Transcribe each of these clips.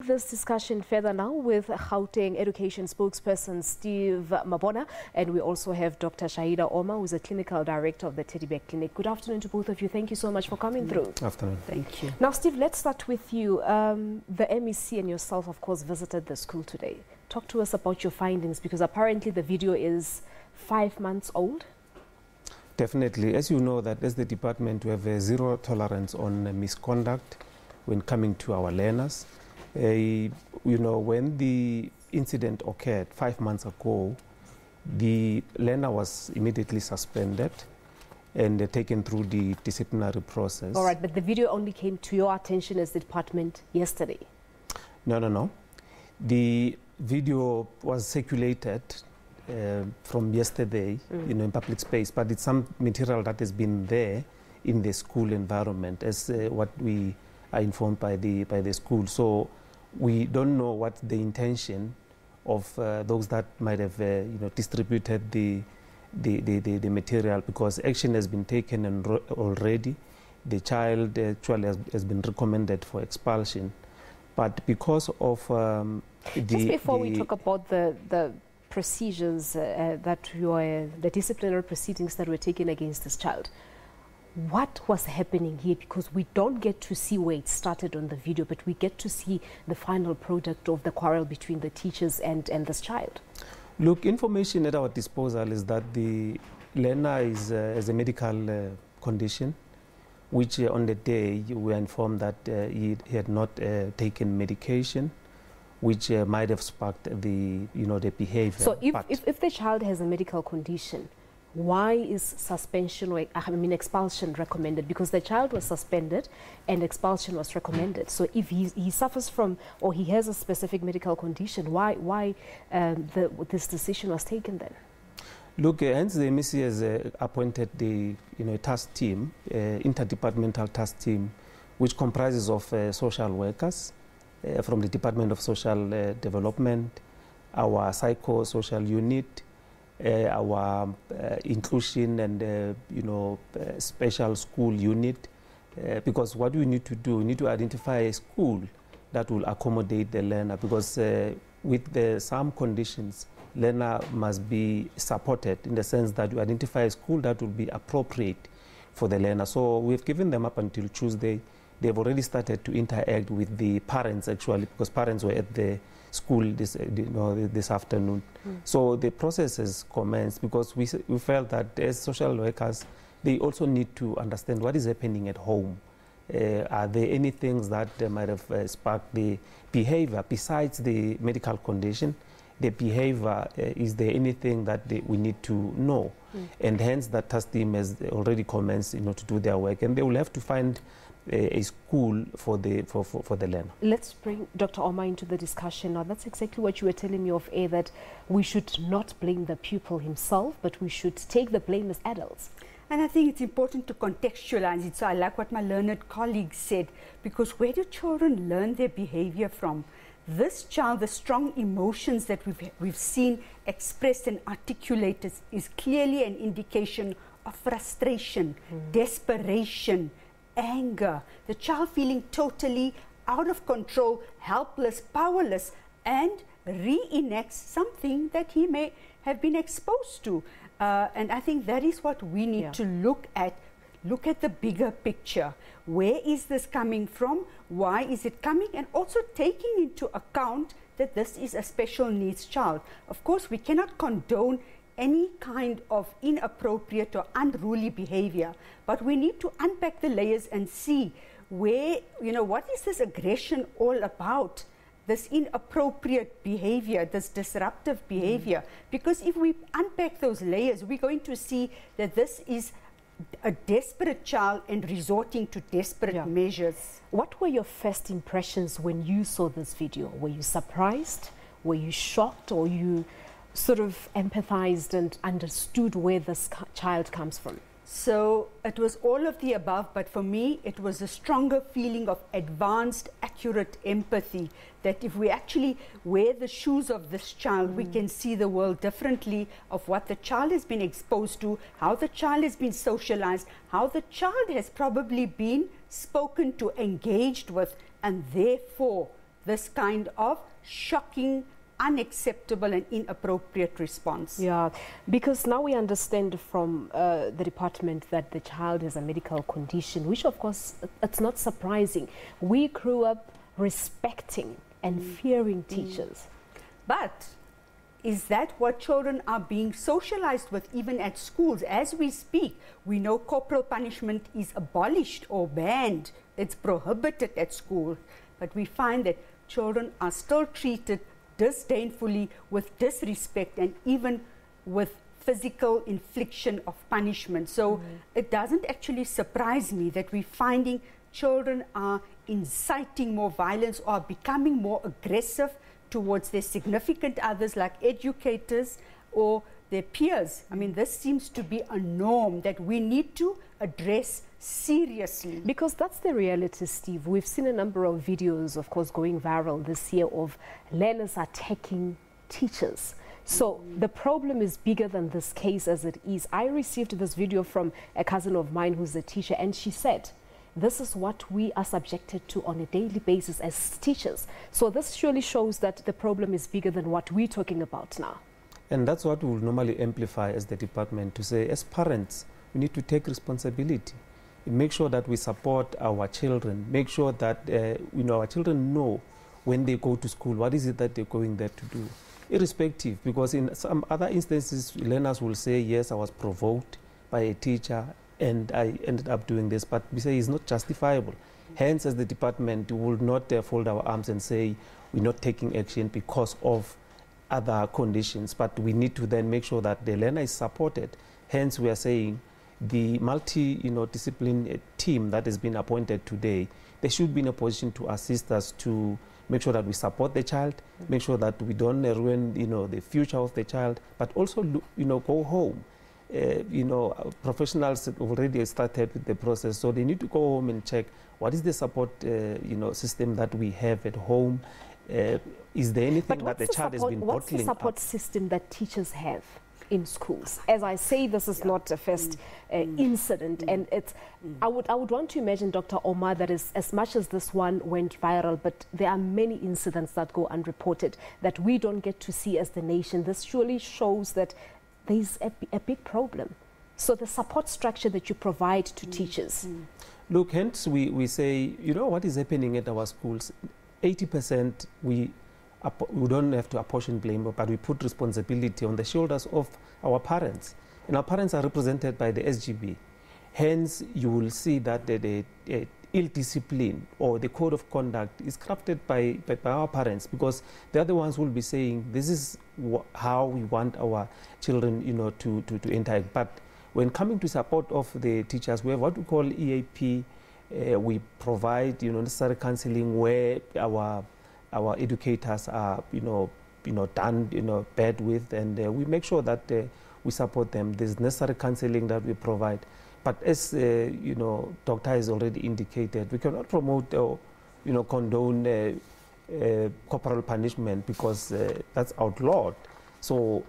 this discussion further now with Gauteng Education spokesperson Steve Mabona, and we also have Dr. Shahida Oma, who is a clinical director of the Teddy Bear Clinic. Good afternoon to both of you. Thank you so much for coming through. Afternoon. Thank you. Now, Steve, let's start with you. The MEC and yourself, of course, visited the school today. Talk to us about your findings, because apparently the video is 5 months old. Definitely. As you know, that as the department, we have a zero tolerance on misconduct when coming to our learners. You know, when the incident occurred 5 months ago, the learner was immediately suspended and taken through the disciplinary process. All right, but the video only came to your attention as the department yesterday. No. The video was circulated from yesterday, you know, in public space, but it's some material that has been there in the school environment, as what we are informed by the school. So we don't know what the intention of those that might have you know, distributed the material, because action has been taken and already. The child actually has been recommended for expulsion, but because of just before we talk about the procedures the disciplinary proceedings that were taken against this child, what was happening here? Because we don't get to see where it started on the video, but we get to see the final product of the quarrel between the teachers and this child. Look, information at our disposal is that the learner has a medical condition, which on the day we were informed that he had not taken medication, which might have sparked the behavior. So if the child has a medical condition, why is suspension or expulsion recommended? Because the child was suspended and expulsion was recommended. So if he suffers from, or he has a specific medical condition, why this decision was taken then? Look, hence the MEC has appointed the task team, interdepartmental task team, which comprises of social workers from the Department of Social Development, our psychosocial unit, our inclusion and special school unit, because what we need to do, we need to identify a school that will accommodate the learner, because with some conditions, learner must be supported in the sense that you identify a school that will be appropriate for the learner. So we've given them up until Tuesday. They've already started to interact with the parents, actually, because parents were at the school this afternoon. So the process has commenced, because we felt that as social workers, they also need to understand what is happening at home. Are there any things that might have sparked the behavior besides the medical condition? The behavior, is there anything that we need to know? And hence that task team has already commenced to do their work, and they will have to find a school for the learner. Let's bring Dr. Oma into the discussion now. That's exactly what you were telling me off air, that we should not blame the pupil himself, but we should take the blame as adults. And I think it's important to contextualize it. So I like what my learned colleague said, because where do children learn their behavior from? This child, the strong emotions that we've seen expressed and articulated is clearly an indication of frustration, desperation, anger, the child feeling totally out of control, helpless, powerless, and reenacts something that he may have been exposed to. And I think that is what we need to look at. Look at the bigger picture. Where is this coming from? Why is it coming? And also taking into account that this is a special needs child. Of course, we cannot condone any kind of inappropriate or unruly behavior, but we need to unpack the layers and see where, what is this aggression all about? This inappropriate behavior, this disruptive behavior. Because if we unpack those layers, we're going to see that this is a desperate child and resorting to desperate measures. What were your first impressions when you saw this video? Were you surprised? Were you shocked? Or you sort of empathized and understood where this child comes from? So it was all of the above, but for me it was a stronger feeling of advanced, accurate empathy, that if we actually wear the shoes of this child, we can see the world differently, of what the child has been exposed to, how the child has been socialized, how the child has probably been spoken to, engaged with, and therefore this kind of shocking, unacceptable and inappropriate response. Yeah, because now we understand from the department that the child has a medical condition, which of course it's not surprising. We grew up respecting and fearing teachers. But is that what children are being socialized with even at schools? As we speak, we know corporal punishment is abolished or banned. It's prohibited at school. But we find that children are still treated disdainfully, with disrespect, and even with physical infliction of punishment. So it doesn't actually surprise me that we're finding children are inciting more violence or becoming more aggressive towards their significant others, like educators or their peers. I mean, this seems to be a norm that we need to address seriously. Because that's the reality, Steve. We've seen a number of videos, of course, going viral this year of learners attacking teachers. So the problem is bigger than this case as it is. I received this video from a cousin of mine who's a teacher, and she said, this is what we are subjected to on a daily basis as teachers. So this surely shows that the problem is bigger than what we're talking about now. And that's what we will normally amplify as the department, to say, as parents, we need to take responsibility. Make sure that we support our children. Make sure that our children know when they go to school, what is it that they're going there to do. Irrespective, because in some other instances, learners will say, yes, I was provoked by a teacher and I ended up doing this, but we say it's not justifiable. Hence, as the department, we will not fold our arms and say we're not taking action because of other conditions, but we need to then make sure that the learner is supported. Hence, we are saying the multi-discipline team that has been appointed today, they should be in a position to assist us to make sure that we support the child, make sure that we don't ruin, the future of the child, but also, go home. Professionals already started with the process, so they need to go home and check what is the support, system that we have at home. Is there anything that the child has been bottling up? What's the support system that teachers have in schools? As I say, this is not a first incident, and it's. I would want to imagine, Dr. Omar, that is, as much as this one went viral, but there are many incidents that go unreported that we don't get to see as the nation. This surely shows that there's a big problem. So the support structure that you provide to teachers. Look, hence we say, what is happening at our schools? 80% we don't have to apportion blame, but we put responsibility on the shoulders of our parents. And our parents are represented by the SGB. Hence, you will see that the ill discipline or the code of conduct is crafted by our parents, because they're the ones who will be saying, this is how we want our children, to interact. But when coming to support of the teachers, we have what we call EAP. We provide, necessary counseling where our educators are, done, bad with, and we make sure that we support them. There's necessary counseling that we provide. But as, Doctor has already indicated, we cannot promote or, condone corporal punishment, because that's outlawed. So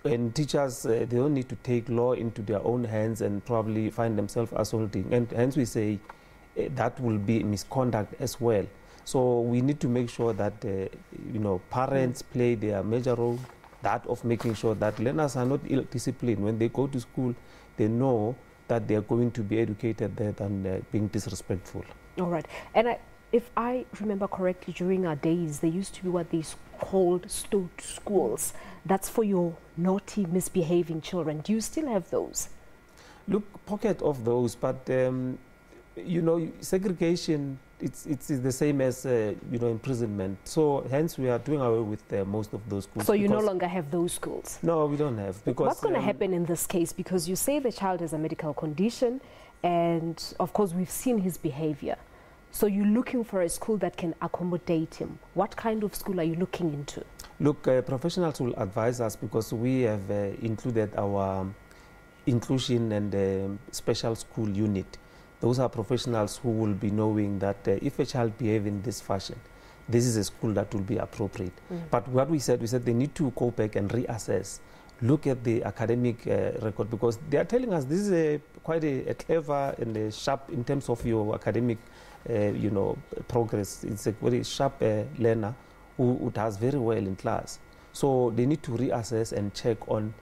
when teachers, they don't need to take law into their own hands and probably find themselves assaulting. And hence we say that will be misconduct as well. So we need to make sure that, parents play their major role, that of making sure that learners are not ill-disciplined. When they go to school, they know that they are going to be educated there than being disrespectful. All right. And if I remember correctly, during our days, there used to be what they called stout schools. That's for your naughty, misbehaving children. Do you still have those? Look, pocket of those, but, segregation, it's the same as, imprisonment. So hence we are doing away with most of those schools. So you no longer have those schools? No, we don't have. Because what's going to happen in this case? Because you say the child has a medical condition, and of course we've seen his behavior. So you're looking for a school that can accommodate him. What kind of school are you looking into? Look, professionals will advise us, because we have included our inclusion and special school unit. Those are professionals who will be knowing that if a child behaves in this fashion, this is a school that will be appropriate. But what we said they need to go back and reassess, look at the academic record, because they are telling us this is quite a clever and a sharp in terms of your academic progress. It's a very sharp learner who does very well in class. So they need to reassess and check on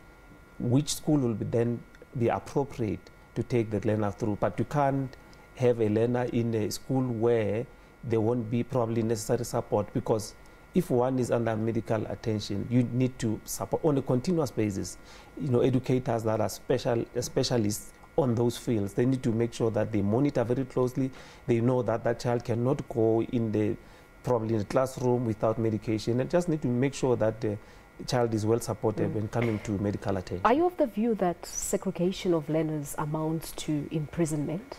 which school will then be appropriate to take the learner through. But you can't have a learner in a school where there won't be probably necessary support, because if one is under medical attention, you need to support on a continuous basis. Educators that are specialists on those fields, they need to make sure that they monitor very closely. They know that that child cannot go probably in the classroom without medication, and just need to make sure that the child is well supported when coming to medical attention. Are you of the view that segregation of learners amounts to imprisonment?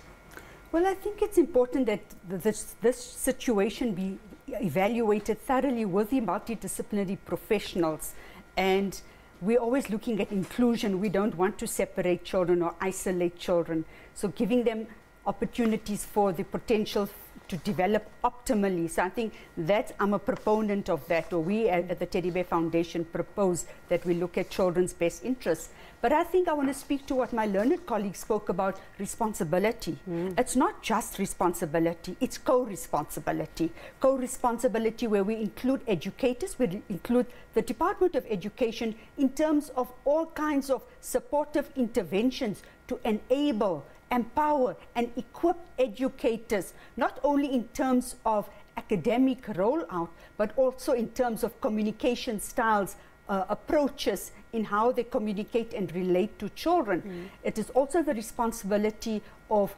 Well, I think it's important that this situation be evaluated thoroughly with the multidisciplinary professionals, and we're always looking at inclusion. We don't want to separate children or isolate children, so giving them opportunities for the potential to develop optimally. So I think that I'm a proponent of that, or we at the Teddy Bear Foundation propose that we look at children's best interests. But I think I want to speak to what my learned colleague spoke about, responsibility. It's not just responsibility, it's co-responsibility. Co-responsibility where we include educators, we include the Department of Education in terms of all kinds of supportive interventions to enable, empower and equip educators, not only in terms of academic rollout, but also in terms of communication styles, approaches in how they communicate and relate to children. It is also the responsibility of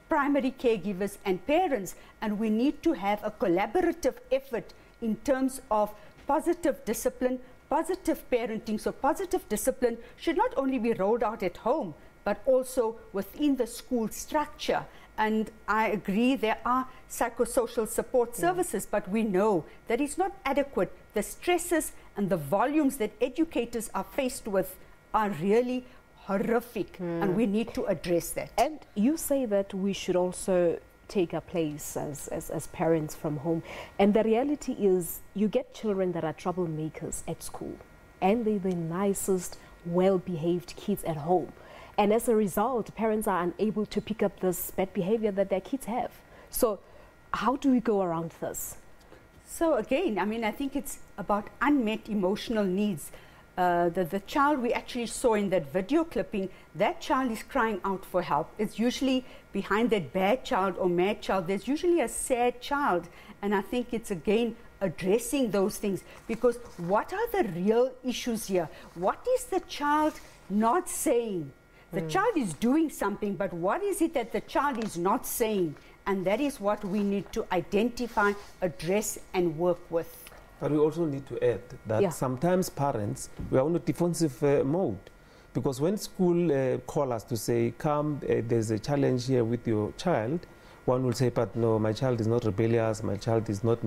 primary caregivers and parents, and we need to have a collaborative effort in terms of positive discipline, positive parenting. So positive discipline should not only be rolled out at home, but also within the school structure. And I agree there are psychosocial support services, but we know that it's not adequate. The stresses and the volumes that educators are faced with are really horrific, and we need to address that. And you say that we should also take our place as parents from home. And the reality is you get children that are troublemakers at school, and they're the nicest, well-behaved kids at home. And as a result, parents are unable to pick up this bad behavior that their kids have. So how do we go around this? So again, I mean, I think it's about unmet emotional needs. The child we actually saw in that video clipping, that child is crying out for help. It's usually behind that bad child or mad child, there's usually a sad child. And I think it's again addressing those things, because what are the real issues here? What is the child not saying? The child is doing something, but what is it that the child is not saying? And that is what we need to identify, address, and work with. But we also need to add that sometimes parents, we are on a defensive mode. Because when school call us to say, come, there's a challenge here with your child, one will say, but no, my child is not rebellious, my child is not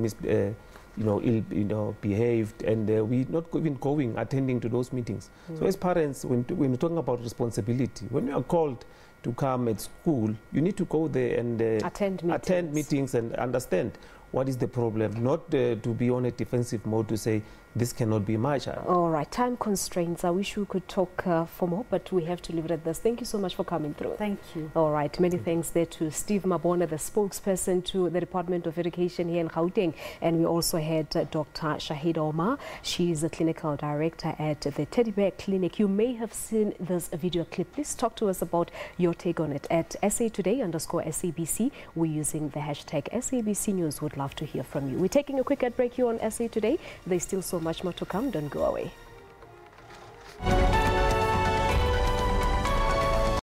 behaved, and we're not even going, attending to those meetings. So as parents, when you're talking about responsibility, when you are called to come at school, you need to go there and attend meetings and understand what is the problem, not to be on a defensive mode to say, this cannot be my child. All right, time constraints. I wish we could talk for more, but we have to leave it at this. Thank you so much for coming through. Thank you. All right, many thanks there to Steve Mabona, the spokesperson to the Department of Education here in Gauteng. And we also had Dr. Shahida Omar. She is a clinical director at the Teddy Bear Clinic. You may have seen this video clip. Please talk to us about your take on it at SA_SABC. We're using the hashtag SABC News. Would love to hear from you. We're taking a quick ad break here on SA Today. There's still so much more to come. Don't go away.